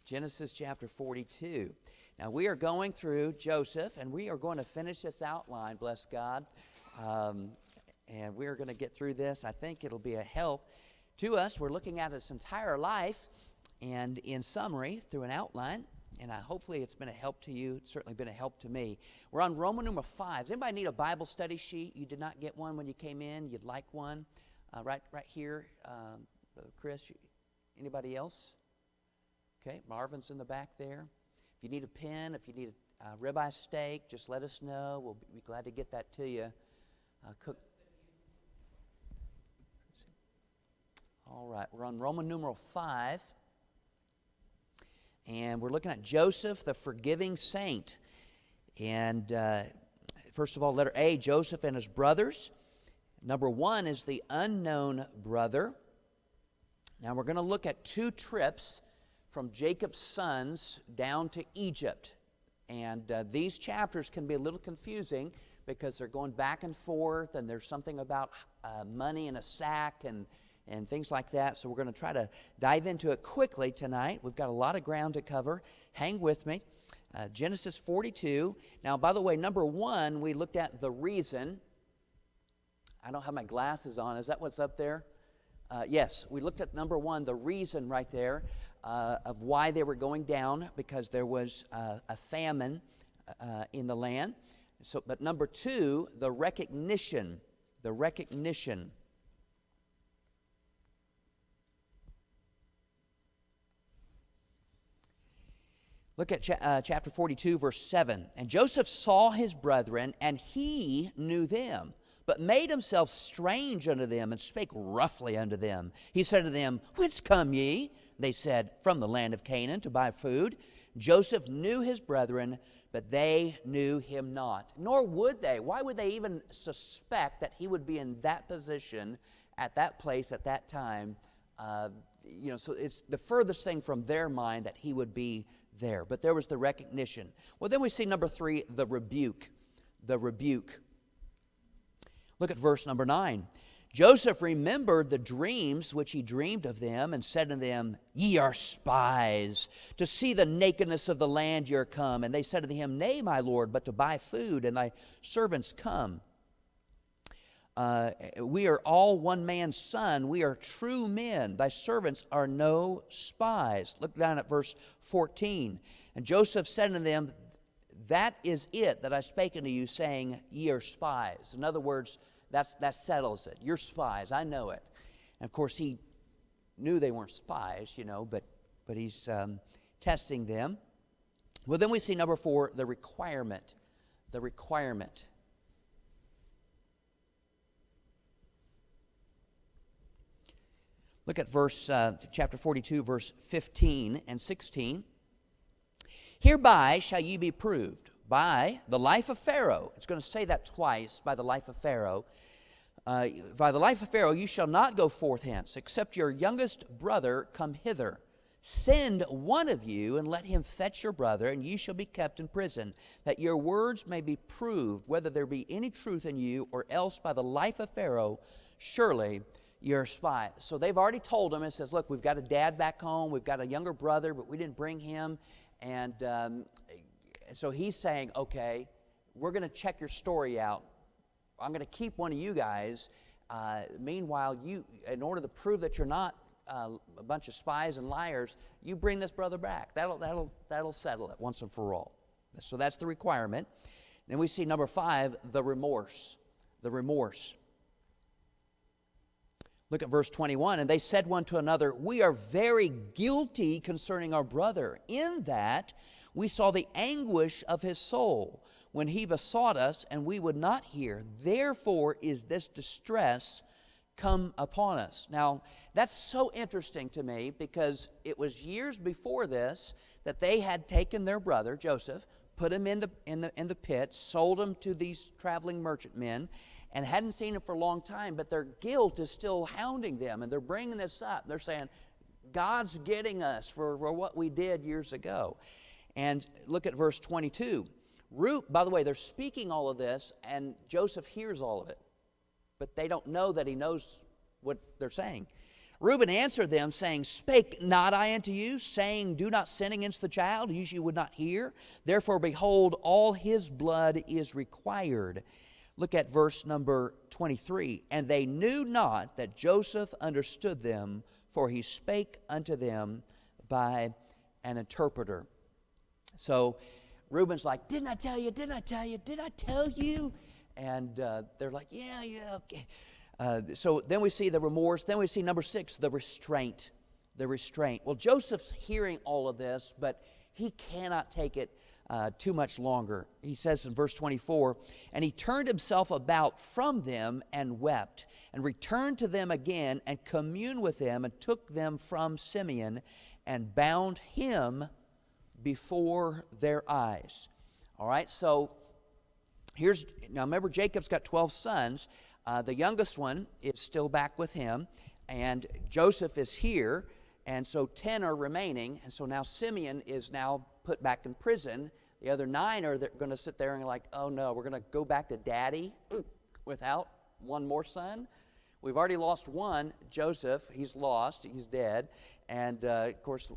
Genesis chapter 42. Now we are going through Joseph, and we are going to finish this outline, bless God. And we're going to get through this. I think it'll be a help to us. We're looking at his entire life, and in summary, through an outline. And hopefully it's been a help to you. It's certainly been a help to me. We're on Roman number 5. Does anybody need a Bible study sheet? You did not get one when you came in. You'd like one. Right here. Chris, anybody else? Okay, Marvin's in the back there. If you need a pen, if you need a ribeye steak, just let us know. We'll be glad to get that to you. Cook. All right, we're on Roman numeral 5. And we're looking at Joseph, the forgiving saint. And first of all, letter A, Joseph and his brothers. Number 1 is the unknown brother. Now we're going to look at 2 trips from Jacob's sons down to Egypt. And these chapters can be a little confusing because they're going back and forth, and there's something about money in a sack and things like that. So we're going to try to dive into it quickly tonight. We've got a lot of ground to cover. Hang with me. Genesis 42. Now, by the way, number 1, we looked at the reason. I don't have my glasses on. Is that what's up there? Yes, we looked at number 1, the reason right there of why they were going down, because there was a famine in the land. So, but number 2, the recognition. The recognition. Look at chapter 42, verse 7. And Joseph saw his brethren, and he knew them, but made himself strange unto them, and spake roughly unto them. He said to them, Whence come ye? They said, From the land of Canaan, to buy food. Joseph knew his brethren, but they knew him not. Nor would they. Why would they even suspect that he would be in that position, at that place, at that time? So it's the furthest thing from their mind that he would be there. But there was the recognition. Well, then we see number 3, the rebuke. The rebuke. Look at verse number 9. Joseph remembered the dreams which he dreamed of them, and said to them, Ye are spies, to see the nakedness of the land ye are come. And they said to him, Nay, my lord, but to buy food, and thy servants come. We are all one man's son. We are true men. Thy servants are no spies. Look down at verse 14. And Joseph said unto them, That is it that I spake unto you, saying, Ye are spies. In other words, that settles it. You're spies. I know it. And of course, he knew they weren't spies, but he's testing them. Well, then we see number 4, the requirement. The requirement. Look at chapter 42, verse 15 and 16. Hereby shall ye be proved by the life of Pharaoh. It's going to say that twice, by the life of Pharaoh. By the life of Pharaoh you shall not go forth hence, except your youngest brother come hither. Send one of you, and let him fetch your brother, and ye shall be kept in prison, that your words may be proved, whether there be any truth in you, or else by the life of Pharaoh, surely you're spies. So they've already told him. It says, look, we've got a dad back home. We've got a younger brother, but we didn't bring him. And so he's saying, okay, we're going to check your story out. I'm going to keep one of you guys. Meanwhile, you, in order to prove that you're not a bunch of spies and liars, you bring this brother back. That'll settle it once and for all. So that's the requirement. Then we see number 5, the remorse. The remorse. Look at verse 21. And they said one to another, We are very guilty concerning our brother, in that we saw the anguish of his soul when he besought us, and we would not hear. Therefore is this distress come upon us. Now, that's so interesting to me, because it was years before this that they had taken their brother, Joseph, put him in the pit, sold him to these traveling merchantmen, and hadn't seen him for a long time, but their guilt is still hounding them, and they're bringing this up. They're saying, God's getting us for what we did years ago. And look at verse 22. By the way, they're speaking all of this, and Joseph hears all of it, but they don't know that he knows what they're saying. Reuben answered them, saying, Spake not I unto you, saying, Do not sin against the child? You would not hear. Therefore, behold, all his blood is required. Look at verse number 23. And they knew not that Joseph understood them, for he spake unto them by an interpreter. So Reuben's like, Didn't I tell you? Didn't I tell you? Did I tell you? And they're like, Yeah, okay. So then we see the remorse. Then we see number 6, the restraint. The restraint. Well, Joseph's hearing all of this, but he cannot take it too much longer. He says in verse 24, And he turned himself about from them and wept, and returned to them again and communed with them, and took them from Simeon and bound him before their eyes. All right, so now remember, Jacob's got 12 sons. The youngest one is still back with him, and Joseph is here, and so 10 are remaining, and so now Simeon is now put back in prison. The other 9 are going to sit there and like, oh no, we're going to go back to daddy without one more son. We've already lost one, Joseph. He's lost, he's dead, and of course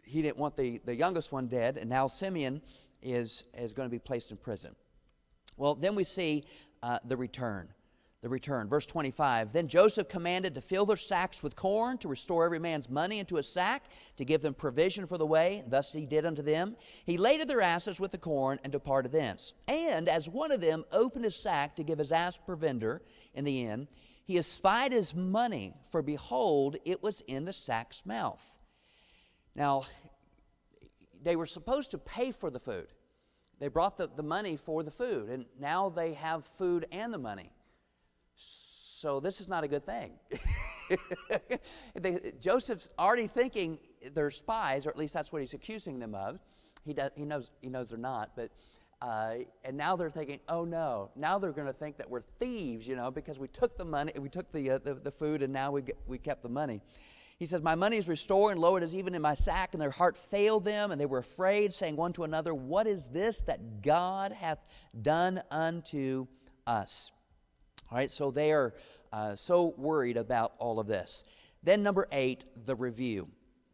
he didn't want the youngest one dead, and now Simeon is going to be placed in prison. Well, then we see the return. Verse 25, Then Joseph commanded to fill their sacks with corn, to restore every man's money into a sack, to give them provision for the way. Thus he did unto them. He laded their asses with the corn, and departed thence. And as one of them opened his sack to give his ass provender in the inn, he espied his money, for behold, it was in the sack's mouth. Now, they were supposed to pay for the food. They brought the money for the food, and now they have food and the money. So this is not a good thing. Joseph's already thinking they're spies, or at least that's what he's accusing them of. He knows they're not, but and now they're thinking, oh no, now they're going to think that we're thieves, because we took the money, we took the food, and now we kept the money. He says, My money is restored, and lo, it is even in my sack. And their heart failed them, and they were afraid, saying one to another, What is this that God hath done unto us? All right, so they are so worried about all of this. Then number 8, the review.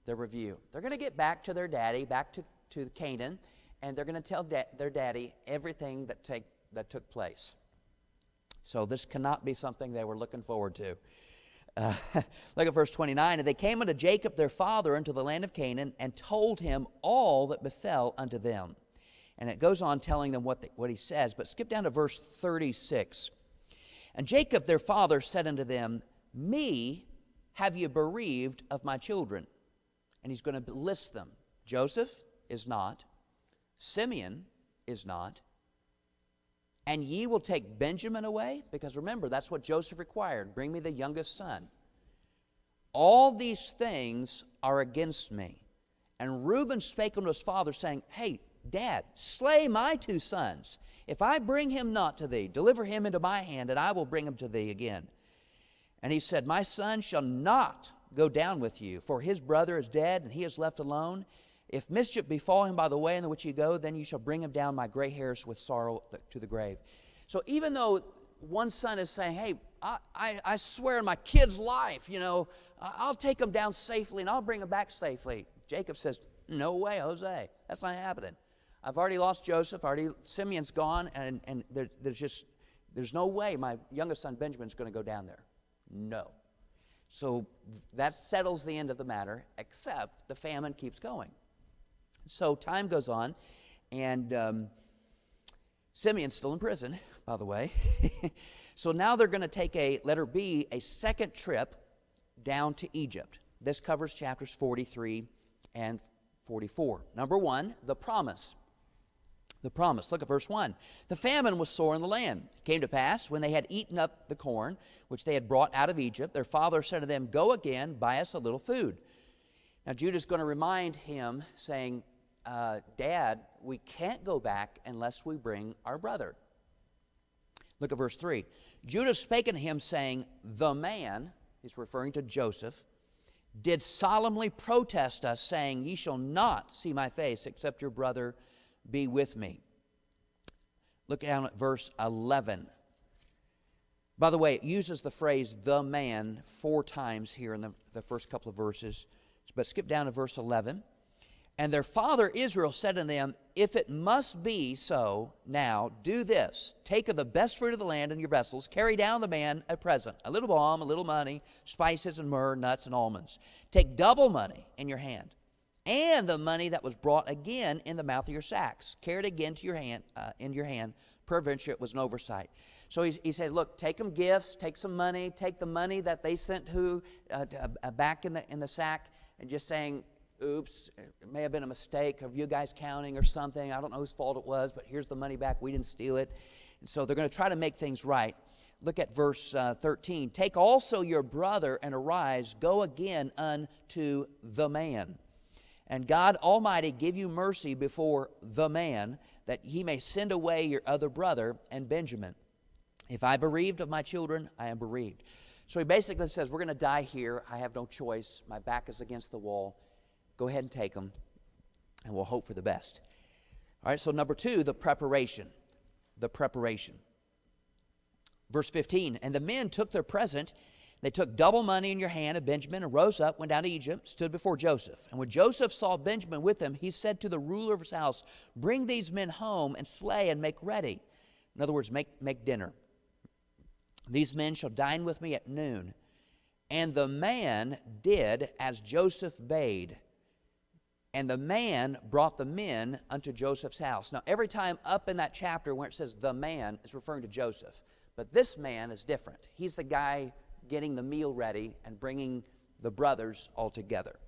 They're going to get back to their daddy, back to Canaan, and they're going to tell their daddy everything that took place. So this cannot be something they were looking forward to. Look at verse 29. And they came unto Jacob their father into the land of Canaan, and told him all that befell unto them. And it goes on telling them what he says, but skip down to verse 36. And Jacob their father said unto them, Me have ye bereaved of my children. And he's going to list them. Joseph is not. Simeon is not. And ye will take Benjamin away? Because remember, that's what Joseph required. Bring me the youngest son. All these things are against me. And Reuben spake unto his father, saying, Hey, Dad, slay my 2 sons. If I bring him not to thee, deliver him into my hand, and I will bring him to thee again. And he said, My son shall not go down with you, for his brother is dead, and he is left alone. If mischief befall him by the way in the which ye go, then you shall bring him down my gray hairs with sorrow to the grave. So even though one son is saying, Hey, I swear on my kid's life, I'll take him down safely and I'll bring him back safely. Jacob says, No way, Jose. That's not happening. I've already lost Joseph. Simeon's gone, and there's no way my youngest son Benjamin's going to go down there. No. So that settles the end of the matter, except the famine keeps going. So time goes on, and Simeon's still in prison, by the way. So now they're going to take letter B, a second trip down to Egypt. This covers chapters 43 and 44. Number 1, the promise. The promise. Look at verse 1. The famine was sore in the land. It came to pass, when they had eaten up the corn, which they had brought out of Egypt, their father said to them, Go again, buy us a little food. Now Judah's going to remind him, saying, Dad, we can't go back unless we bring our brother. Look at verse 3. Judah spake unto him, saying, The man, he's referring to Joseph, did solemnly protest us, saying, Ye shall not see my face, except your brother be with me. Look down at verse 11. By the way, it uses the phrase the man 4 times here in the first couple of verses. But skip down to verse 11. And their father Israel said unto them, if it must be so, now do this. Take of the best fruit of the land in your vessels. Carry down the man a present, a little balm, a little money, spices and myrrh, nuts and almonds. Take double money in your hand, and the money that was brought again in the mouth of your sacks. Carry it again to your hand, in your hand. Peradventure it was an oversight. So he said, look, take them gifts, take some money, take the money that they sent back in the sack, and just saying, oops, it may have been a mistake of you guys counting or something. I don't know whose fault it was, but here's the money back. We didn't steal it. And so they're going to try to make things right. Look at verse 13. Take also your brother and arise, go again unto the man. And God Almighty give you mercy before the man, that he may send away your other brother and Benjamin. If I bereaved of my children, I am bereaved. So he basically says, we're going to die here. I have no choice. My back is against the wall. Go ahead and take them, and we'll hope for the best. All right, so number 2, the preparation. The preparation. Verse 15, and the men took their present. They took double money in your hand of Benjamin, and rose up, went down to Egypt, stood before Joseph. And when Joseph saw Benjamin with them, he said to the ruler of his house, bring these men home and slay and make ready. In other words, make dinner. These men shall dine with me at noon. And the man did as Joseph bade. And the man brought the men unto Joseph's house. Now, every time up in that chapter where it says the man, it's referring to Joseph. But this man is different. He's the guy getting the meal ready and bringing the brothers all together.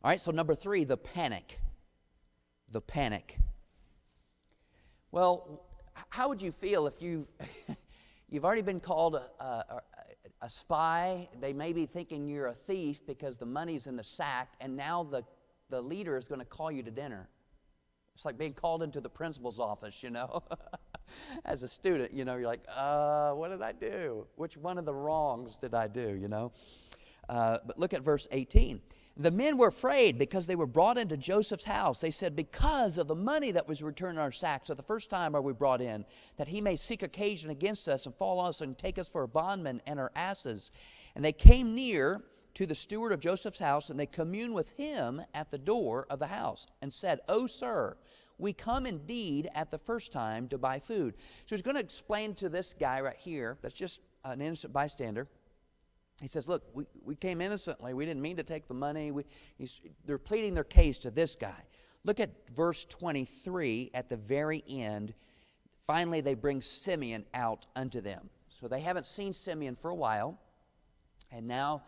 All right, so number 3, the panic. The panic. Well, how would you feel if you've already been called a spy? They may be thinking you're a thief because the money's in the sack, and now the leader is going to call you to dinner. It's like being called into the principal's office, you know. As a student, you know, you're like, what did I do? Which one of the wrongs did I do, you know? But look at verse 18. The men were afraid because they were brought into Joseph's house. They said, because of the money that was returned in our sacks, so the first time are we brought in, that he may seek occasion against us and fall on us and take us for bondmen and our asses. And they came near to the steward of Joseph's house, and they communed with him at the door of the house and said, O sir, we come indeed at the first time to buy food. So he's going to explain to this guy right here, that's just an innocent bystander. He says, look, we came innocently. We didn't mean to take the money. They're pleading their case to this guy. Look at verse 23 at the very end. Finally, they bring Simeon out unto them. So they haven't seen Simeon for a while, and now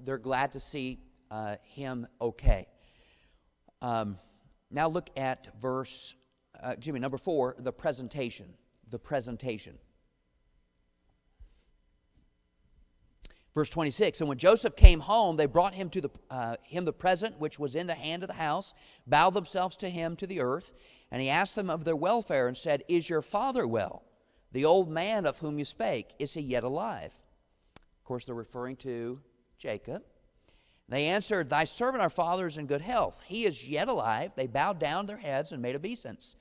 they're glad to see him okay. Now look at number 4, the presentation. The presentation. Verse 26, and when Joseph came home, they brought him to the present which was in the hand of the house, bowed themselves to him to the earth, and he asked them of their welfare and said, is your father well? The old man of whom you spake, is he yet alive? Of course, they're referring to Jacob. They answered, thy servant our father is in good health. He is yet alive. They bowed down their heads and made obeisance,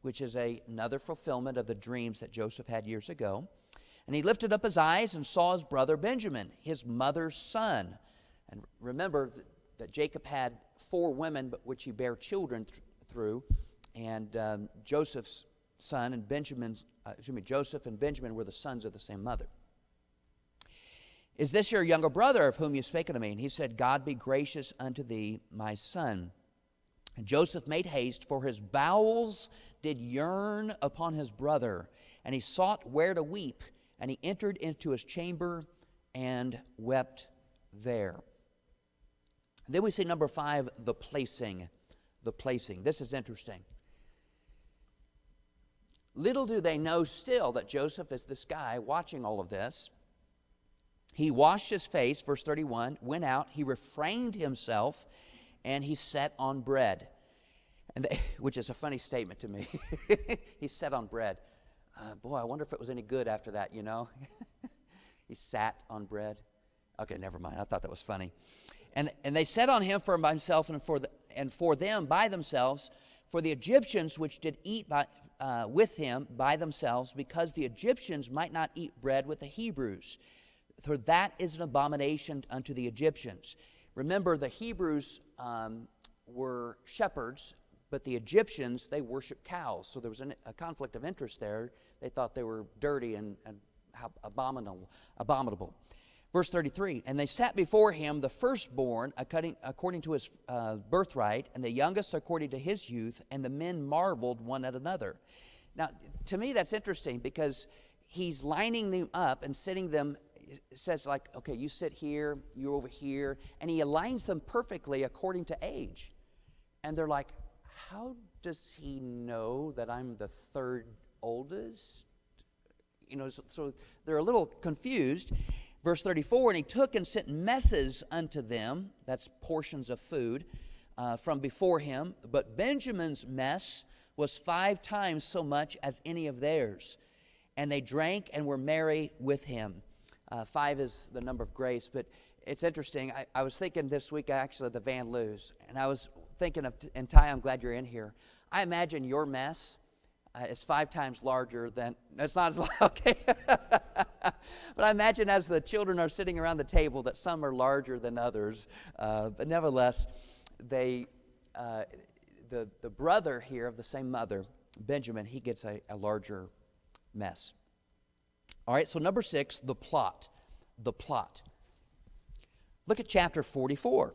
which is another fulfillment of the dreams that Joseph had years ago. And he lifted up his eyes and saw his brother Benjamin, his mother's son. And remember that Jacob had 4 women, but which he bare children through. And Joseph's son and Joseph and Benjamin were the sons of the same mother. Is this your younger brother of whom you spake unto me? And he said, God be gracious unto thee, my son. And Joseph made haste, for his bowels did yearn upon his brother. And he sought where to weep. And he entered into his chamber and wept there. Then we see number 5, the placing. The placing. This is interesting. Little do they know still that Joseph is this guy watching all of this. He washed his face, verse 31, went out, he refrained himself, and he sat on bread. Which is a funny statement to me. He sat on bread. Boy, I wonder if it was any good after that, you know. He sat on bread. Okay, never mind. I thought that was funny. And they sat on him for himself and for them by themselves. For the Egyptians which did eat with him by themselves, because the Egyptians might not eat bread with the Hebrews. For that is an abomination unto the Egyptians. Remember, the Hebrews were shepherds, but the Egyptians, they worshiped cows. So there was a conflict of interest there. They thought they were dirty and abominable. Verse 33, and they sat before him the firstborn according to his birthright, and the youngest according to his youth, and the men marveled one at another. Now, to me, that's interesting, because he's lining them up and sitting them. It says, like, okay, you sit here, you over here, and he aligns them perfectly according to age. And they're like, how does he know that I'm the third oldest? So they're a little confused. Verse 34, and he took and sent messes unto them, that's portions of food, from before him. But Benjamin's mess was 5 times so much as any of theirs. And they drank and were merry with him. 5 is the number of grace, but it's interesting. I was thinking this week, actually, of the Van Loos, and I was thinking of, and Ty, I'm glad you're in here. I imagine your mess is 5 times larger than, it's not as large, okay. But I imagine as the children are sitting around the table that some are larger than others. But nevertheless, the brother here of the same mother, Benjamin, he gets a larger mess. All right, so number 6, the plot. The plot. Look at chapter 44.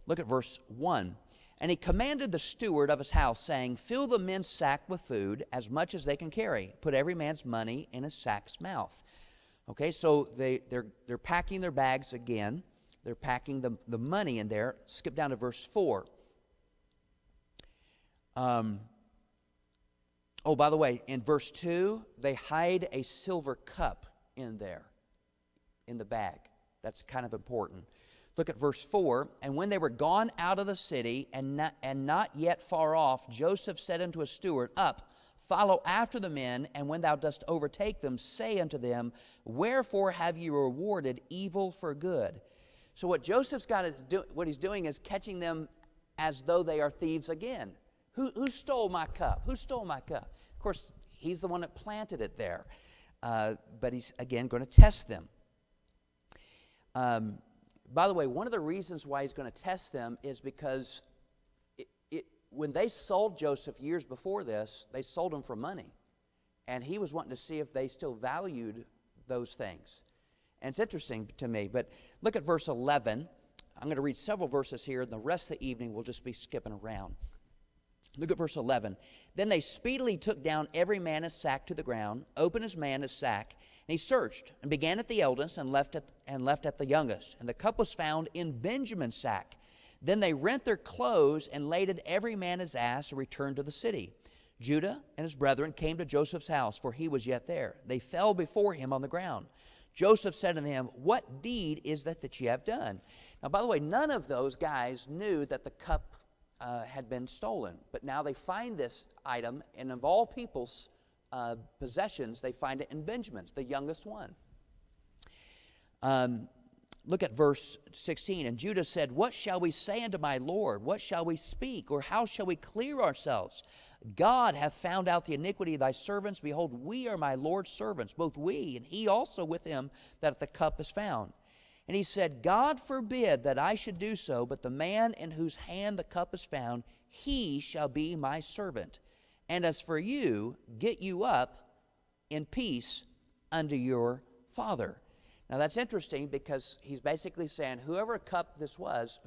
Look at verse 1. And he commanded the steward of his house, saying, fill the men's sack with food, as much as they can carry. Put every man's money in his sack's mouth. Okay, so they're packing their bags again. They're packing the money in there. Skip down to verse 4. Oh, by the way, in verse 2, they hide a silver cup in there, in the bag. That's kind of important. Look at verse 4. And when they were gone out of the city, and not yet far off, Joseph said unto his steward, up, follow after the men, and when thou dost overtake them, say unto them, wherefore have you rewarded evil for good? So what Joseph's got to do, what he's doing is catching them as though they are thieves again. Who stole my cup? Who stole my cup? Of course, he's the one that planted it there. But he's, again, going to test them. By the way, one of the reasons why he's going to test them is because when they sold Joseph years before this, they sold him for money. And he was wanting to see if they still valued those things. And it's interesting to me. But look at verse 11. I'm going to read several verses here, and the rest of the evening we'll just be skipping around. Look at verse 11. Then they speedily took down every man his sack to the ground, opened his man his sack, and he searched, and began at the eldest, and left at the youngest. And the cup was found in Benjamin's sack. Then they rent their clothes, and laded every man his ass, and returned to the city. Judah and his brethren came to Joseph's house, for he was yet there. They fell before him on the ground. Joseph said unto them, what deed is that ye have done? Now, by the way, none of those guys knew that the cup had been stolen. But now they find this item, and of all people's possessions, they find it in Benjamin's, the youngest one. Look at verse 16. And Judah said, what shall we say unto my Lord? What shall we speak? Or how shall we clear ourselves? God hath found out the iniquity of thy servants. Behold, we are my Lord's servants, both we, and he also with him that the cup is found. And he said, God forbid that I should do so, but the man in whose hand the cup is found, he shall be my servant. And as for you, get you up in peace unto your father. Now that's interesting, because he's basically saying, whoever cup this was,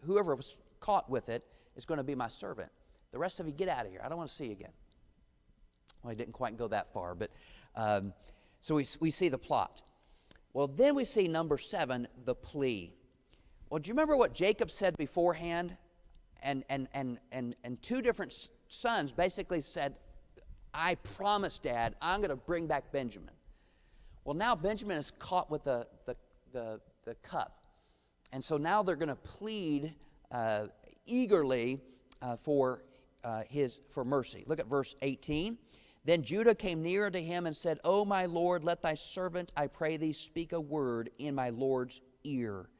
whoever was caught with it is going to be my servant. The rest of you, get out of here. I don't want to see you again. Well, he didn't quite go that far, but so we see the plot. Well, then we see number 7, the plea. Well, do you remember what Jacob said beforehand? And 2 different sons basically said, I promise, Dad, I'm going to bring back Benjamin. Well, now Benjamin is caught with the cup. And so now they're going to plead eagerly for mercy. Look at verse 18. Then Judah came nearer to him and said, O my Lord, let thy servant, I pray thee, speak a word in my Lord's ear.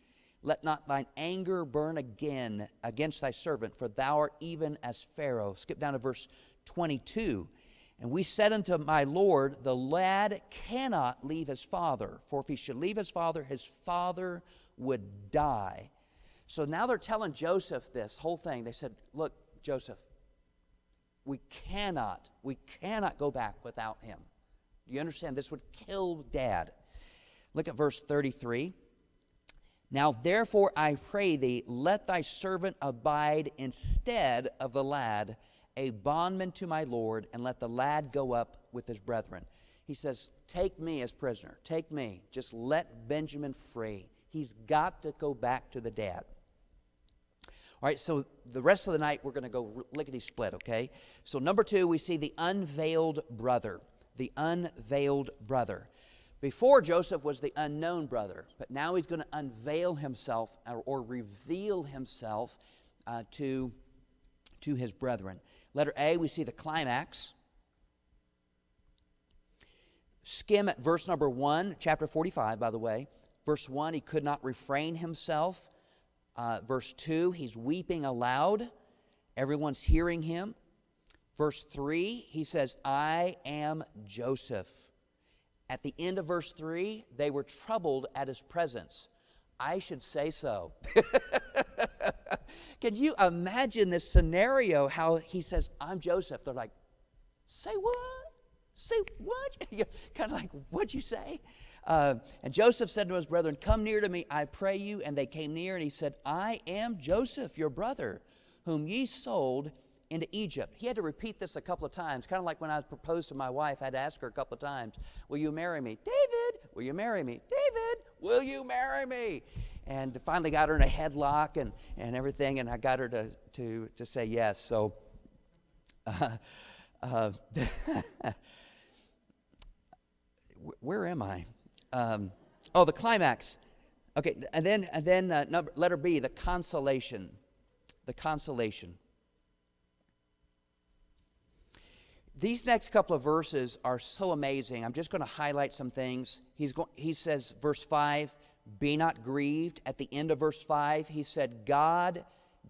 Let not thine anger burn again against thy servant, for thou art even as Pharaoh. Skip down to verse 22. And we said unto my Lord, the lad cannot leave his father, for if he should leave his father would die. So now they're telling Joseph this whole thing. They said, look, Joseph, we cannot go back without him. Do you understand? This would kill Dad. Look at verse 33. Now therefore I pray thee, let thy servant abide instead of the lad, a bondman to my Lord, and let the lad go up with his brethren. He says, take me as prisoner. Take me. Just let Benjamin free. He's got to go back to the dad. All right, so the rest of the night we're going to go lickety-split, okay? So number 2, we see the unveiled brother. The unveiled brother. Before, Joseph was the unknown brother, but now he's going to unveil himself or reveal himself to his brethren. Letter A, we see the climax. Skim at verse number 1, chapter 45, by the way. Verse 1, he could not refrain himself. Verse 2, he's weeping aloud. Everyone's hearing him. Verse 3, he says, I am Joseph. At the end of verse 3, they were troubled at his presence. I should say so. Can you imagine this scenario, how he says, I'm Joseph? They're like, say what? Say what? Kind of like, what'd you say? And Joseph said to his brethren, come near to me, I pray you. And they came near, and he said, I am Joseph, your brother, whom ye sold into Egypt. He had to repeat this a couple of times, kind of like when I proposed to my wife. I had to ask her a couple of times, will you marry me? David, will you marry me? David, will you marry me? And finally got her in a headlock and everything, and I got her to say yes. So, where am I? The climax. Okay, and then letter B, the consolation. The consolation. These next couple of verses are so amazing. I'm just going to highlight some things. He says, verse 5, be not grieved. At the end of verse 5, he said, God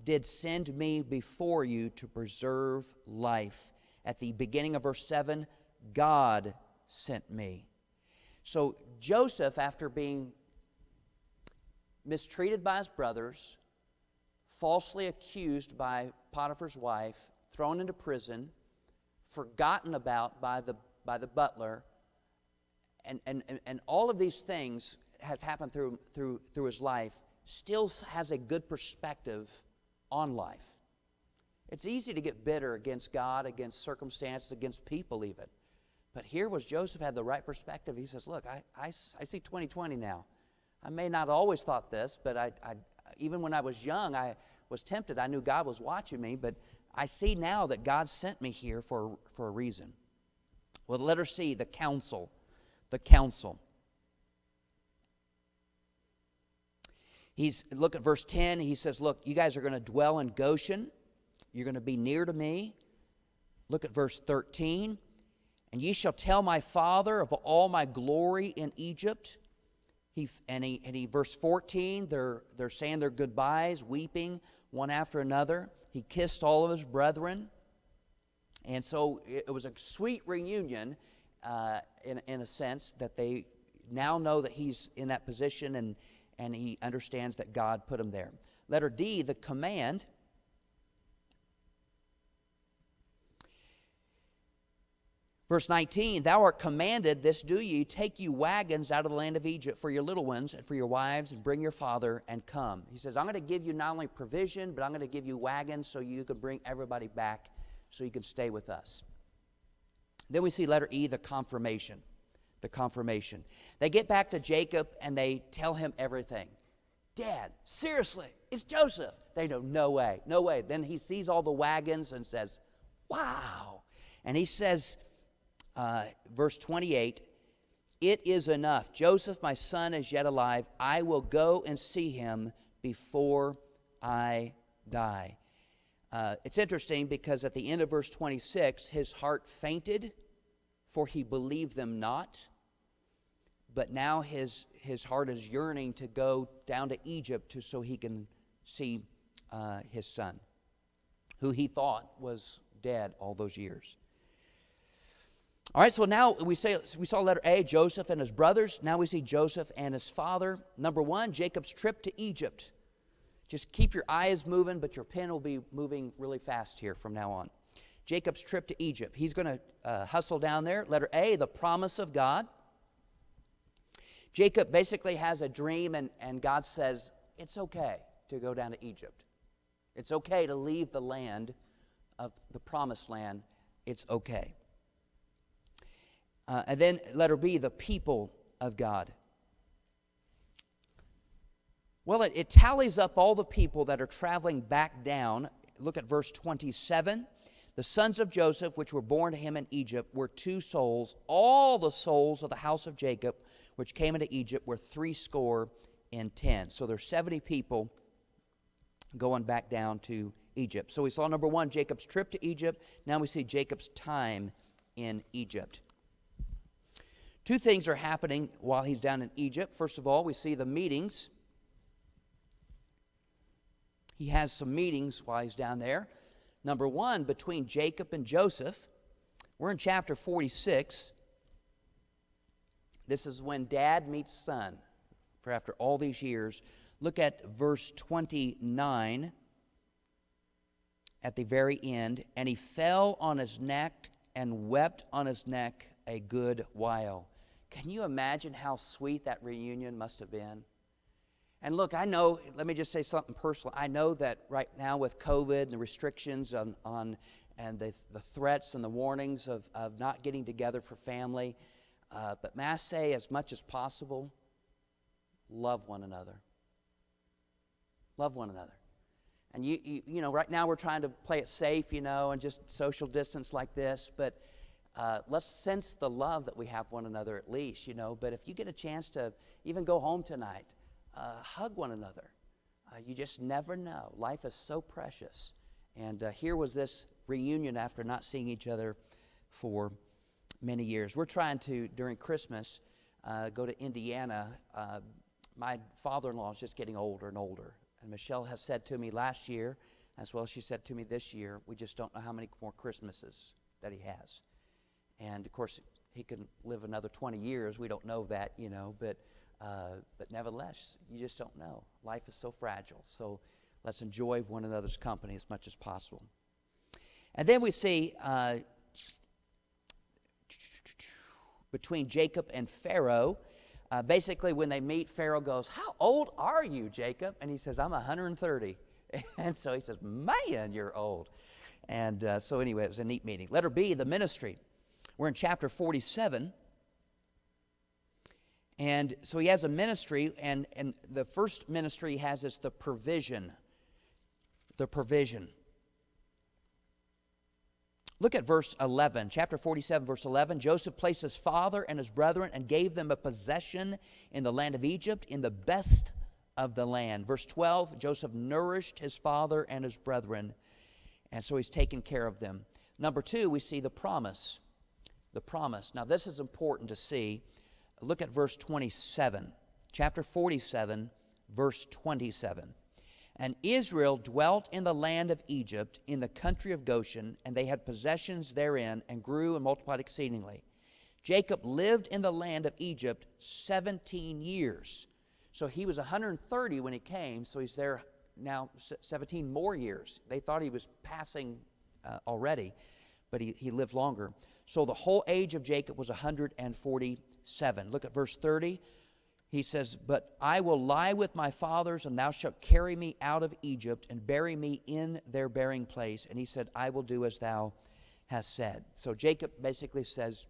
did send me before you to preserve life. At the beginning of verse 7, God sent me. So Joseph, after being mistreated by his brothers, falsely accused by Potiphar's wife, thrown into prison, forgotten about by the butler, and all of these things have happened through his life, still has a good perspective on life. It's easy to get bitter against God, against circumstances, against people even. But here was Joseph had the right perspective. He says, look, I see 2020 now. I may not always thought this, but I even when I was young, I was tempted. I knew God was watching me, but I see now that God sent me here for a reason. Well, letter C, the counsel. The counsel. Look at verse 10. He says, look, you guys are going to dwell in Goshen. You're going to be near to me. Look at verse 13. And ye shall tell my father of all my glory in Egypt. Verse 14, they're saying their goodbyes, weeping one after another. He kissed all of his brethren. And so it was a sweet reunion in a sense that they now know that he's in that position and he understands that God put him there. Letter D, the command. Verse 19, thou art commanded, this do ye, take you wagons out of the land of Egypt for your little ones and for your wives, and bring your father and come. He says, I'm going to give you not only provision, but I'm going to give you wagons so you can bring everybody back so you can stay with us. Then we see letter E, the confirmation. The confirmation. They get back to Jacob and they tell him everything. Dad, seriously, it's Joseph. They know, no way, no way. Then he sees all the wagons and says, wow. And he says, verse 28, it is enough. Joseph, my son, is yet alive. I will go and see him before I die. It's interesting because at the end of verse 26, his heart fainted, for he believed them not. But now his heart is yearning to go down to Egypt so he can see his son, who he thought was dead all those years. All right, so now we saw letter A, Joseph and his brothers. Now we see Joseph and his father. Number 1, Jacob's trip to Egypt. Just keep your eyes moving, but your pen will be moving really fast here from now on. Jacob's trip to Egypt. He's going to hustle down there. Letter A, the promise of God. Jacob basically has a dream, and God says, it's okay to go down to Egypt. It's okay to leave the land of the promised land. It's okay. And then letter B, the people of God. Well, it tallies up all the people that are traveling back down. Look at verse 27. The sons of Joseph, which were born to him in Egypt, were 2 souls. All the souls of the house of Jacob, which came into Egypt, were 70. So there's 70 people going back down to Egypt. So we saw number 1, Jacob's trip to Egypt. Now we see Jacob's time in Egypt. 2 things are happening while he's down in Egypt. First of all, we see the meetings. He has some meetings while he's down there. Number 1, between Jacob and Joseph. We're in chapter 46. This is when dad meets son for after all these years. Look at verse 29 at the very end. And he fell on his neck and wept on his neck a good while. Can you imagine how sweet that reunion must have been? And look, I know, let me just say something personal. I know that right now with COVID and the restrictions on and the threats and the warnings of not getting together for family, but may I say, as much as possible, love one another. Love one another. And you know, right now we're trying to play it safe, and just social distance like this, but let's sense the love that we have one another at least, But if you get a chance to even go home tonight, hug one another. You just never know. Life is so precious. And here was this reunion after not seeing each other for many years. We're trying to, during Christmas, go to Indiana. My father-in-law is just getting older and older. And Michelle has said to me last year, as well as she said to me this year, we just don't know how many more Christmases that he has. And, of course, he can live another 20 years. We don't know that, but nevertheless, you just don't know. Life is so fragile. So let's enjoy one another's company as much as possible. And then we see between Jacob and Pharaoh, basically when they meet, Pharaoh goes, "How old are you, Jacob?" And he says, "I'm 130. And so he says, "Man, you're old." And so anyway, it was a neat meeting. Letter B, the ministry. We're in chapter 47. And so he has a ministry, and the first ministry he has is the provision. The provision. Look at verse 11, chapter 47, verse 11. Joseph placed his father and his brethren and gave them a possession in the land of Egypt, in the best of the land. Verse 12, Joseph nourished his father and his brethren, and so he's taken care of them. Number 2, we see the promise. The promise. Now this is important to see. Look at verse 27, chapter 47, verse 27. And Israel dwelt in the land of Egypt, in the country of Goshen, and they had possessions therein, and grew and multiplied exceedingly. Jacob lived in the land of Egypt 17 years. So he was 130 when he came, so he's there now 17 more years. They thought he was passing already, but he lived longer. So the whole age of Jacob was 147. Look at verse 30. He says, "But I will lie with my fathers, and thou shalt carry me out of Egypt, and bury me in their burying place." And he said, "I will do as thou hast said." So Jacob basically says,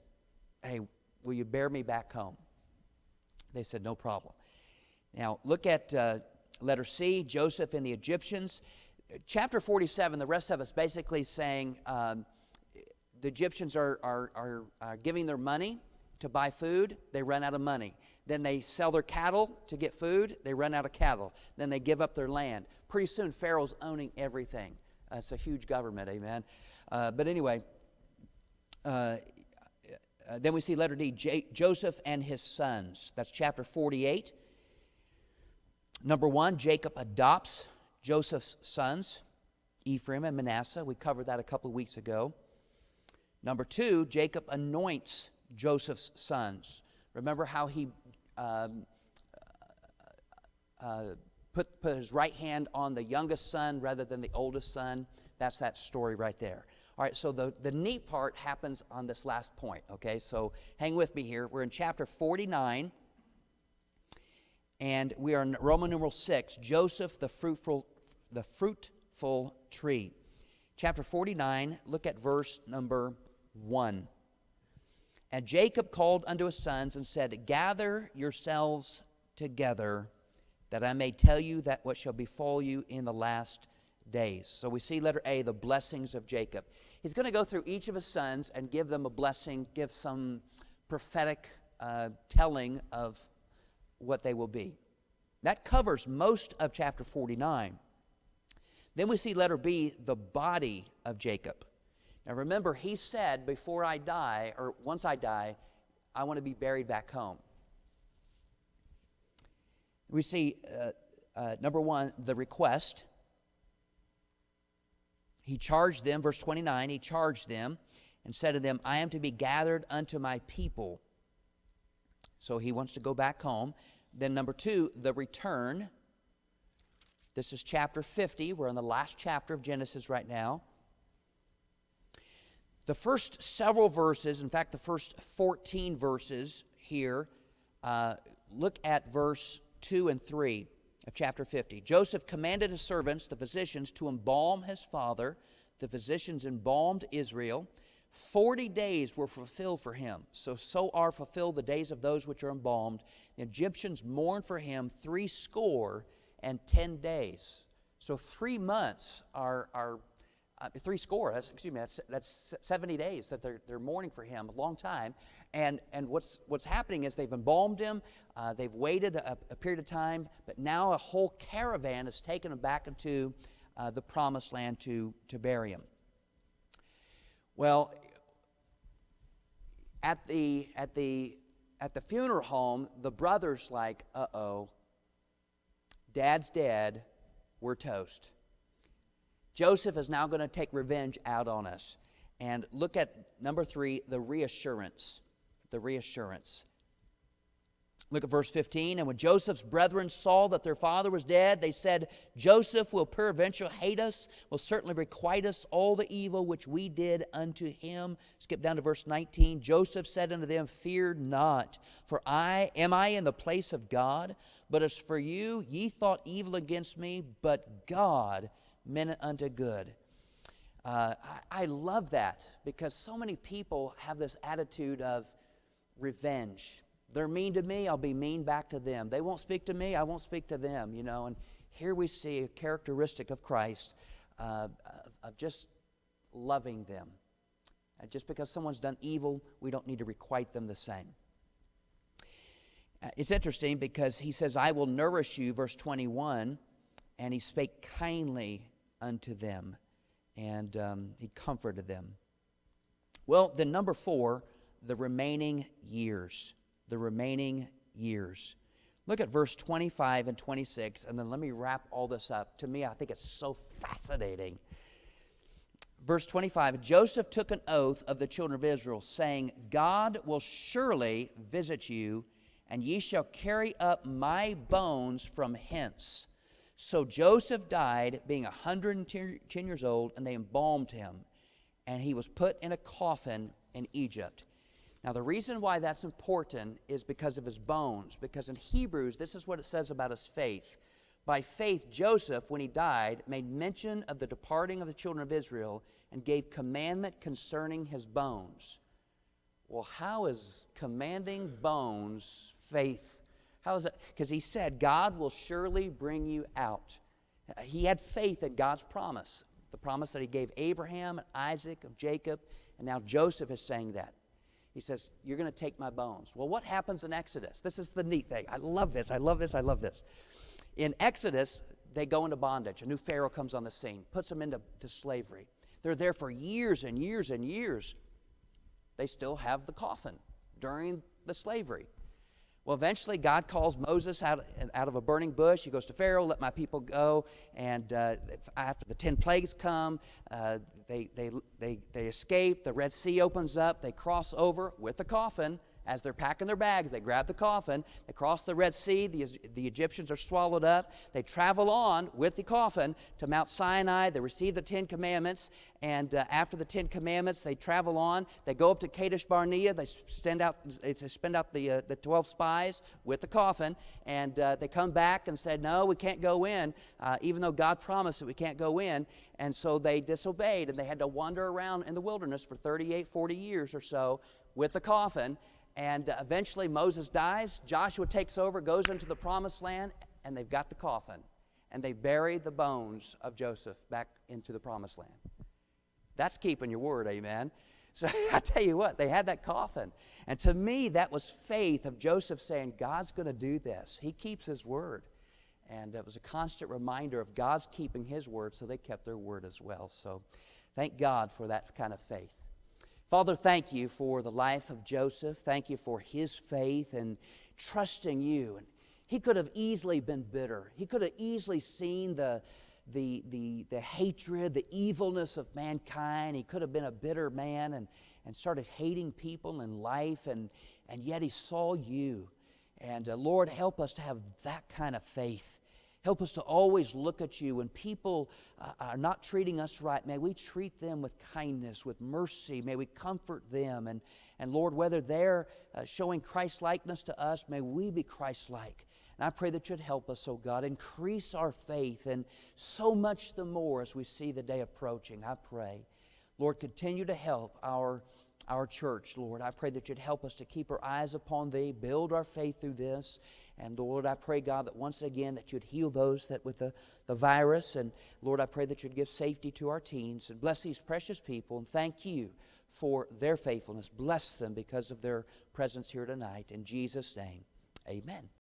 "Hey, will you bear me back home?" They said, "No problem." Now, look at letter C, Joseph and the Egyptians. Chapter 47, the rest of it's basically saying the Egyptians are giving their money to buy food. They run out of money. Then they sell their cattle to get food. They run out of cattle. Then they give up their land. Pretty soon, Pharaoh's owning everything. It's a huge government, amen. But anyway, then we see letter D, Joseph and his sons. That's chapter 48. Number 1, Jacob adopts Joseph's sons, Ephraim and Manasseh. We covered that a couple of weeks ago. Number 2, Jacob anoints Joseph's sons. Remember how he put his right hand on the youngest son rather than the oldest son? That's that story right there. All right, so the neat part happens on this last point, okay? So hang with me here. We're in chapter 49, and we are in Roman numeral 6, Joseph the fruitful tree. Chapter 49, look at verse number 1. And Jacob called unto his sons and said, Gather yourselves together, that I may tell you that what shall befall you in the last days. So we see letter A, the blessings of Jacob. He's going to go through each of his sons and give them a blessing, give some prophetic telling of what they will be. That covers most of chapter 49. Then we see letter B, the body of Jacob. Now remember, he said, before I die, or once I die, I want to be buried back home. We see, number 1, the request. He charged them, verse 29, he charged them and said to them, I am to be gathered unto my people. So he wants to go back home. Then number 2, the return. This is chapter 50. We're in the last chapter of Genesis right now. The first several verses, in fact, the first 14 verses here, look at verse 2 and 3 of chapter 50. Joseph commanded his servants, the physicians, to embalm his father. The physicians embalmed Israel. 40 days were fulfilled for him. So are fulfilled the days of those which are embalmed. The Egyptians mourned for him 70 days. So 3 months are 70 that's 70 days that they're mourning for him, a long time. And what's happening is they've embalmed him, they've waited a period of time, but now a whole caravan has taken him back into the promised land to bury him. Well, at the funeral home, the brother's like, uh-oh, Dad's dead, we're toast. Joseph is now going to take revenge out on us. And look at number 3, the reassurance. The reassurance. Look at verse 15. And when Joseph's brethren saw that their father was dead, they said, Joseph will peradventure hate us, will certainly requite us all the evil which we did unto him. Skip down to verse 19. Joseph said unto them, Fear not, for am I in the place of God? But as for you, ye thought evil against me, but God meant it unto good. I love that, because so many people have this attitude of revenge. They're mean to me, I'll be mean back to them. They won't speak to me, I won't speak to them, you know. And here we see a characteristic of Christ of just loving them. Just because someone's done evil, we don't need to requite them the same. It's interesting because he says, I will nourish you, verse 21, and he spake kindly unto them, and he comforted them. Well, then number 4, the remaining years. The remaining years. Look at verse 25 and 26, and then let me wrap all this up. To me, I think it's so fascinating. Verse 25, Joseph took an oath of the children of Israel, saying, God will surely visit you, and ye shall carry up my bones from hence. So Joseph died, being 110 years old, and they embalmed him, and he was put in a coffin in Egypt. Now, the reason why that's important is because of his bones, because in Hebrews, this is what it says about his faith. By faith, Joseph, when he died, made mention of the departing of the children of Israel and gave commandment concerning his bones. Well, how is commanding bones faith? How is it? Because he said, God will surely bring you out. He had faith in God's promise, the promise that he gave Abraham, and Isaac, and Jacob, and now Joseph is saying that. He says, you're going to take my bones. Well, what happens in Exodus? This is the neat thing. I love this. In Exodus, they go into bondage. A new Pharaoh comes on the scene, puts them into slavery. They're there for years and years and years. They still have the coffin during the slavery. Well, eventually God calls Moses out of a burning bush. He goes to Pharaoh, let my people go. And after the 10 plagues come, they escape. The Red Sea opens up. They cross over with the coffin. As they're packing their bags, they grab the coffin. They cross the Red Sea. The Egyptians are swallowed up. They travel on with the coffin to Mount Sinai. They receive the 10 Commandments. And after the 10 Commandments, they travel on. They go up to Kadesh Barnea. They spend out the 12 spies with the coffin. And they come back and said, no, we can't go in, even though God promised that we can't go in. And so they disobeyed, and they had to wander around in the wilderness for 40 years or so with the coffin. And eventually Moses dies. Joshua takes over, goes into the promised land, and they've got the coffin. And they buried the bones of Joseph back into the promised land. That's keeping your word, amen? So I tell you what, they had that coffin. And to me, that was faith of Joseph saying, God's going to do this. He keeps his word. And it was a constant reminder of God's keeping his word, so they kept their word as well. So thank God for that kind of faith. Father, thank you for the life of Joseph. Thank you for his faith and trusting you. And he could have easily been bitter. He could have easily seen the hatred, the evilness of mankind. He could have been a bitter man and started hating people and life, and yet he saw you. And Lord, help us to have that kind of faith. Help us to always look at you. When people are not treating us right, may we treat them with kindness, with mercy. May we comfort them. And Lord, whether they're showing Christ-likeness to us, may we be Christ-like. And I pray that you'd help us, oh God, increase our faith, and so much the more as we see the day approaching. I pray, Lord, continue to help our church, Lord. I pray that you'd help us to keep our eyes upon thee, build our faith through this. And Lord, I pray, God, that once again that you'd heal those that with the virus. And Lord, I pray that you'd give safety to our teens and bless these precious people. And thank you for their faithfulness. Bless them because of their presence here tonight. In Jesus' name, amen.